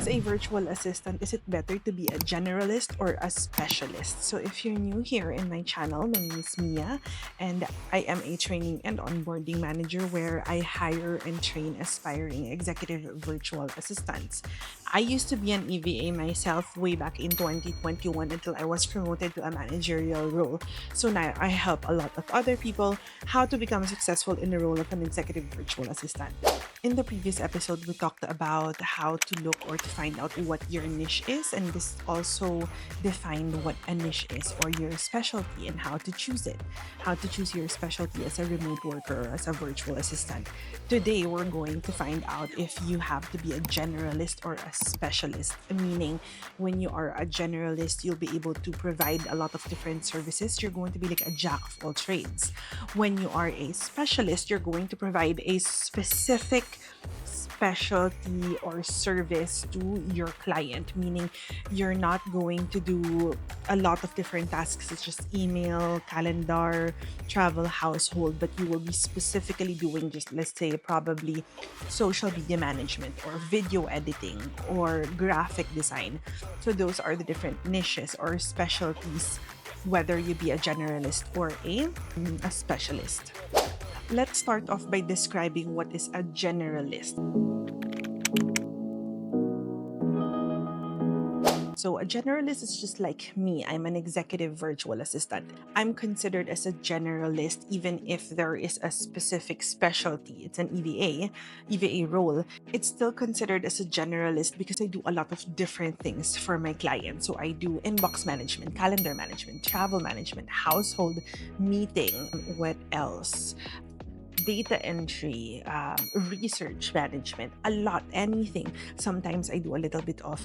As a virtual assistant, is it better to be a generalist or a specialist? So, if you're new here in my channel, my name is Mia, and I am a training and onboarding manager where I hire and train aspiring executive virtual assistants. I used to be an EVA myself way back in 2021 until I was promoted to a managerial role. So now I help a lot of other people how to become successful in the role of an executive virtual assistant. In the previous episode, we talked about how to look or to find out what your niche is, and this also defined what a niche is or your specialty and how to choose it, how to choose your specialty as a remote worker or as a virtual assistant. Today, we're going to find out if you have to be a generalist or a specialist, meaning when you are a generalist, you'll be able to provide a lot of different services. You're going to be like a jack of all trades. When you are a specialist, you're going to provide a specific specialty or service to your client, meaning you're not going to do a lot of different tasks such as email, calendar, travel, household, but you will be specifically doing just, let's say, probably social media management or video editing or graphic design. So those are the different niches or specialties, whether you be a generalist or a specialist. Let's start off by describing what is a generalist. So, a generalist is just like me. I'm an executive virtual assistant. I'm considered as a generalist even if there is a specific specialty. It's an EVA role. It's still considered as a generalist because I do a lot of different things for my clients. So, I do inbox management, calendar management, travel management, household meeting. What else? Data entry, research management, a lot, anything. Sometimes I do a little bit of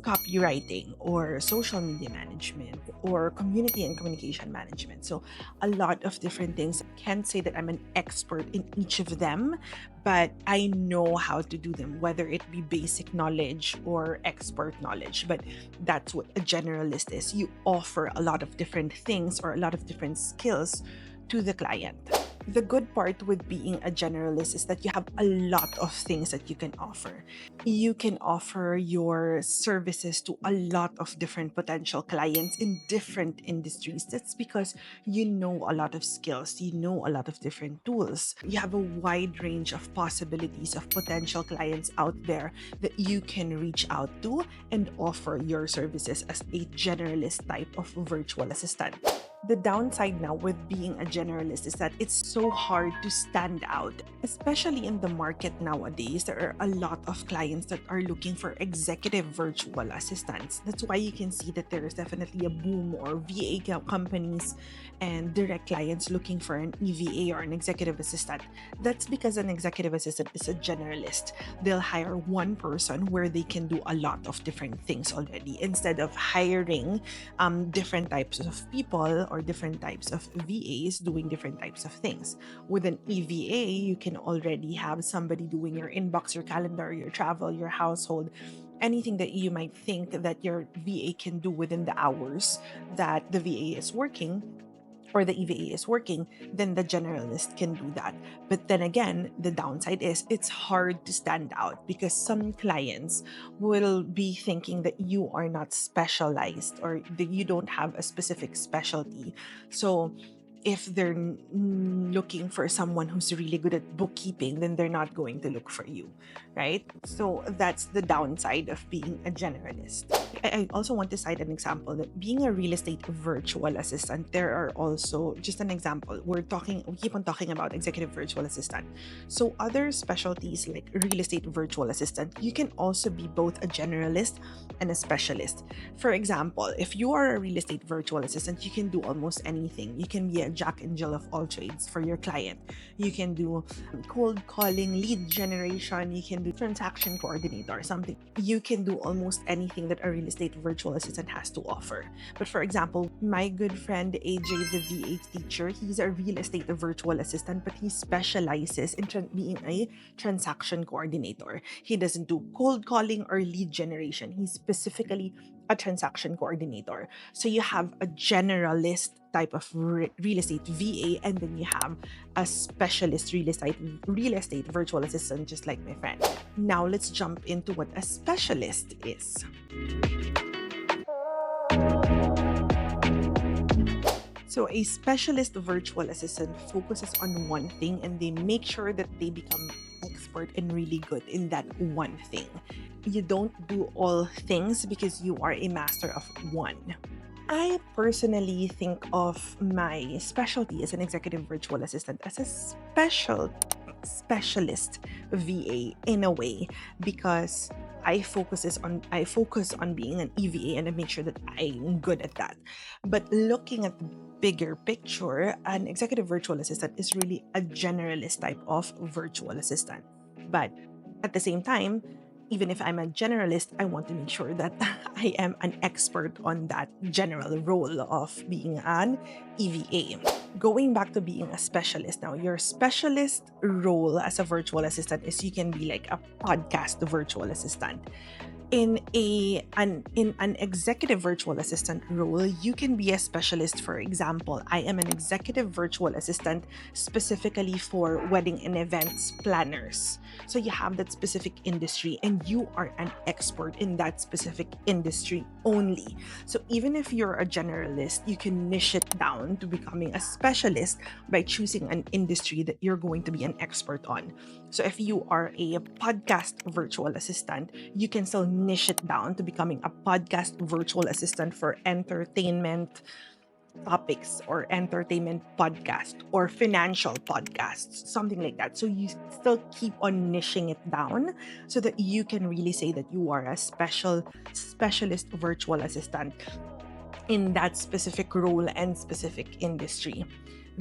copywriting or social media management or community and communication management. So, a lot of different things. Can't say that I'm an expert in each of them, but I know how to do them, whether it be basic knowledge or expert knowledge. But that's what a generalist is. You offer a lot of different things or a lot of different skills to the client. The good part with being a generalist is that you have a lot of things that you can offer. You can offer your services to a lot of different potential clients in different industries. That's because you know a lot of skills, you know a lot of different tools. You have a wide range of possibilities of potential clients out there that you can reach out to and offer your services as a generalist type of virtual assistant. The downside now with being a generalist is that it's so hard to stand out, especially in the market nowadays. There are a lot of clients that are looking for executive virtual assistants. That's why you can see that there is definitely a boom or VA companies and direct clients looking for an EVA or an executive assistant. That's because an executive assistant is a generalist. They'll hire one person where they can do a lot of different things already instead of hiring different types of people or different types of VAs doing different types of things. With an EVA, you can already have somebody doing your inbox, your calendar, your travel, your household, anything that you might think that your VA can do within the hours that the VA is working or the EVA is working, then the generalist can do that. But then again, the downside is it's hard to stand out because some clients will be thinking that you are not specialized or that you don't have a specific specialty. So if they're looking for someone who's really good at bookkeeping, then they're not going to look for you, right? So that's the downside of being a generalist. I also want to cite an example that being a real estate virtual assistant, there are also just an example. We keep on talking about executive virtual assistant. So other specialties like real estate virtual assistant, you can also be both a generalist and a specialist. For example, if you are a real estate virtual assistant, you can do almost anything. You can be a jack and Jill of all trades for your client. You can do cold calling, lead generation, you can do transaction coordinator, something. You can do almost anything that a real estate virtual assistant has to offer. But for example, my good friend AJ, the VA teacher, he's a real estate virtual assistant, but he specializes in being a transaction coordinator. He doesn't do cold calling or lead generation. He's specifically a transaction coordinator. So you have a generalist type of real estate VA, and then you have a specialist real estate virtual assistant, just like my friend. Now let's jump into what a specialist is. So a specialist virtual assistant focuses on one thing, and they make sure that they become expert and really good in that one thing. You don't do all things because you are a master of one. I personally think of my specialty as an executive virtual assistant as a specialist VA in a way, because I focus on being an EVA, and I make sure that I'm good at that. But looking at the bigger picture, an executive virtual assistant is really a generalist type of virtual assistant. But at the same time, even if I'm a generalist, I want to make sure that I am an expert on that general role of being an EVA. Going back to being a specialist now, your specialist role as a virtual assistant is you can be like a podcast virtual assistant. In an executive virtual assistant role, you can be a specialist. For example, I am an executive virtual assistant specifically for wedding and events planners. So you have that specific industry, and you are an expert in that specific industry only. So even if you're a generalist, you can niche it down to becoming a specialist by choosing an industry that you're going to be an expert on. So if you are a podcast virtual assistant, you can still niche it down to becoming a podcast virtual assistant for entertainment topics or entertainment podcast or financial podcasts, something like that. So you still keep on niching it down so that you can really say that you are a specialist virtual assistant in that specific role and specific industry.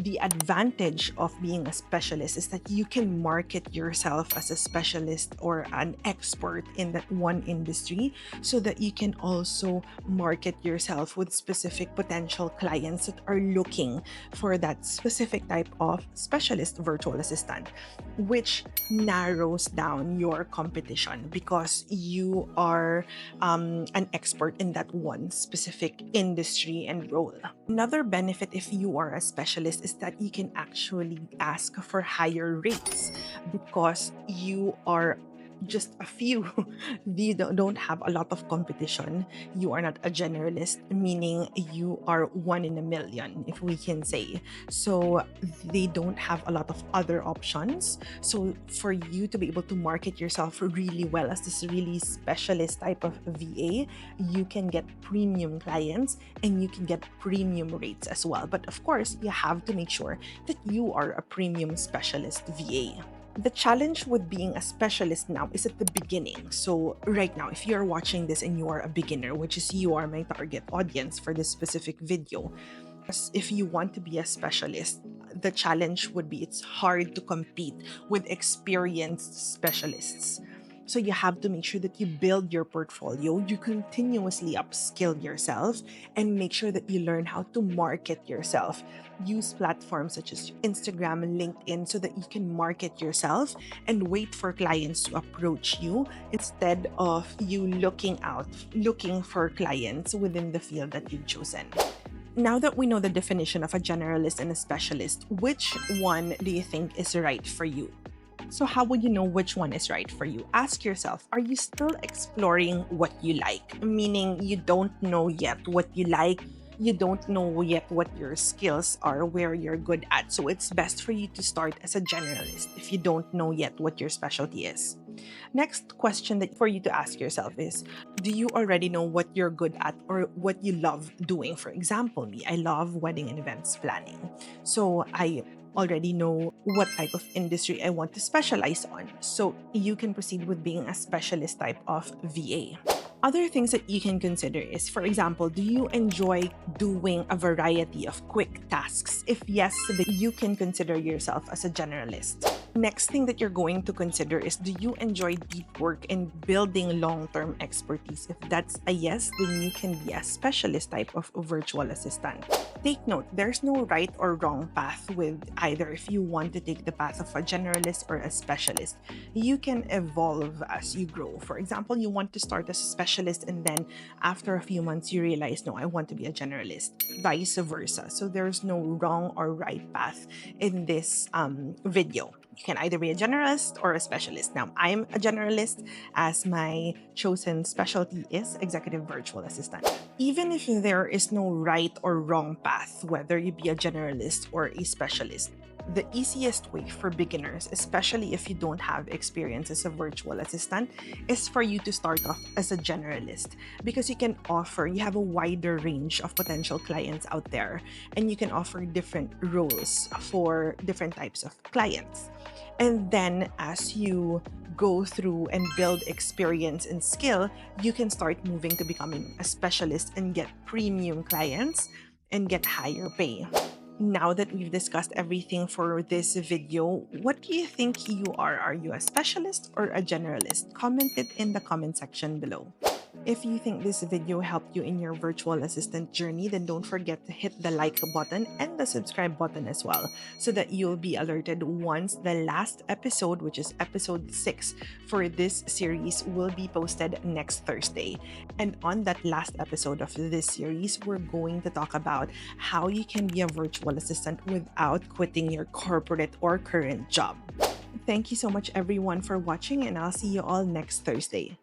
The advantage of being a specialist is that you can market yourself as a specialist or an expert in that one industry, so that you can also market yourself with specific potential clients that are looking for that specific type of specialist virtual assistant, which narrows down your competition because you are an expert in that one specific industry and role. Another benefit if you are a specialist is that you can actually ask for higher rates because you are just a few. You don't have a lot of competition. You are not a generalist, meaning you are one in a million, if we can say. So they don't have a lot of other options. So for you to be able to market yourself really well as this really specialist type of VA, you can get premium clients and you can get premium rates as well. But of course, you have to make sure that you are a premium specialist VA. The challenge with being a specialist now is at the beginning. So right now, if you're watching this and you are a beginner, which is you are my target audience for this specific video, if you want to be a specialist, the challenge would be it's hard to compete with experienced specialists. So you have to make sure that you build your portfolio, you continuously upskill yourself, and make sure that you learn how to market yourself. Use platforms such as Instagram and LinkedIn so that you can market yourself and wait for clients to approach you instead of you looking for clients within the field that you've chosen. Now that we know the definition of a generalist and a specialist, which one do you think is right for you? So how would you know which one is right for you? Ask yourself, are you still exploring what you like? Meaning you don't know yet what you like. You don't know yet what your skills are, where you're good at. So it's best for you to start as a generalist if you don't know yet what your specialty is. Next question that for you to ask yourself is, do you already know what you're good at or what you love doing? For example, me, I love wedding and events planning. So I already know what type of industry I want to specialize on. So you can proceed with being a specialist type of VA. Other things that you can consider is, for example, do you enjoy doing a variety of quick tasks? If yes, then you can consider yourself as a generalist. Next thing that you're going to consider is, do you enjoy deep work and building long-term expertise? If that's a yes, then you can be a specialist type of virtual assistant. Take note, there's no right or wrong path with either if you want to take the path of a generalist or a specialist. You can evolve as you grow. For example, you want to start as a specialist specialist, and then after a few months you realize, no, I want to be a generalist, vice versa. So there's no wrong or right path in this video. You can either be a generalist or a specialist. Now, I'm a generalist as my chosen specialty is executive virtual assistant. Even if there is no right or wrong path, whether you be a generalist or a specialist, the easiest way for beginners, especially if you don't have experience as a virtual assistant, is for you to start off as a generalist, because you have a wider range of potential clients out there, and you can offer different roles for different types of clients. And then as you go through and build experience and skill, you can start moving to becoming a specialist and get premium clients and get higher pay. Now that we've discussed everything for this video, what do you think you are? Are you a specialist or a generalist? Comment it in the comment section below. If you think this video helped you in your virtual assistant journey, then don't forget to hit the like button and the subscribe button as well, so that you'll be alerted once the last episode, which is episode 6 for this series, will be posted next Thursday. And on that last episode of this series, we're going to talk about how you can be a virtual assistant without quitting your corporate or current job. Thank you so much everyone for watching, and I'll see you all next Thursday.